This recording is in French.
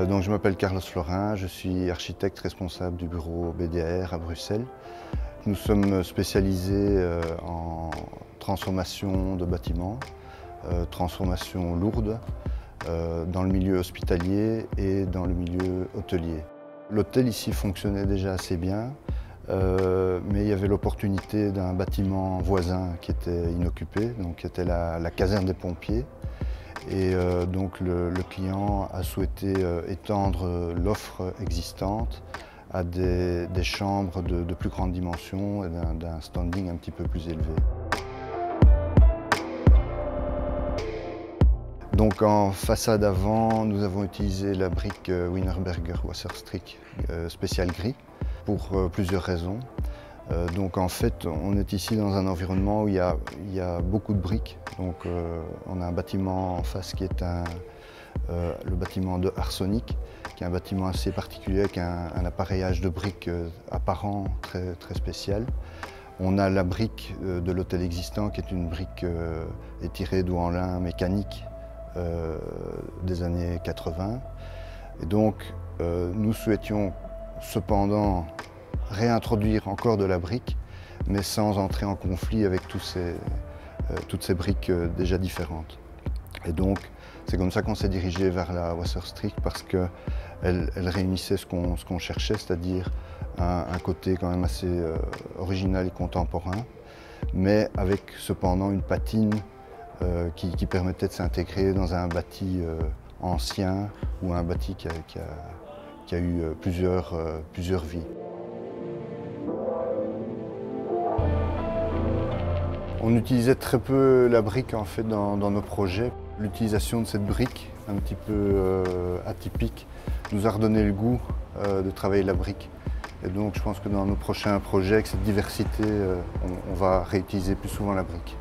Donc je m'appelle Carlos Florin, je suis architecte responsable du bureau BDAR à Bruxelles. Nous sommes spécialisés en transformation de bâtiments, transformation lourde, dans le milieu hospitalier et dans le milieu hôtelier. L'hôtel ici fonctionnait déjà assez bien, mais il y avait l'opportunité d'un bâtiment voisin qui était inoccupé, donc qui était la caserne des pompiers. Et donc le client a souhaité étendre l'offre existante à des chambres de plus grande dimension et d'un standing un petit peu plus élevé. Donc en façade avant, nous avons utilisé la brique Wienerberger Wasserstrick spécial gris pour plusieurs raisons. Donc en fait, on est ici dans un environnement où il y a beaucoup de briques. Donc on a un bâtiment en face qui est le bâtiment de Arsonic, qui est un bâtiment assez particulier avec un appareillage de briques apparent très spécial. On a la brique de l'hôtel existant qui est une brique étirée d'Ouanlin mécanique des années 80. Et donc nous souhaitions cependant réintroduire encore de la brique, mais sans entrer en conflit avec toutes ces briques déjà différentes. Et donc, c'est comme ça qu'on s'est dirigé vers la Wasserstrick parce qu'elle réunissait ce qu'on cherchait, c'est-à-dire un côté quand même assez original et contemporain, mais avec cependant une patine qui permettait de s'intégrer dans un bâti ancien ou un bâti qui a eu plusieurs vies. On utilisait très peu la brique en fait dans nos projets. L'utilisation de cette brique, un petit peu atypique, nous a redonné le goût de travailler la brique. Et donc je pense que dans nos prochains projets, avec cette diversité, on va réutiliser plus souvent la brique.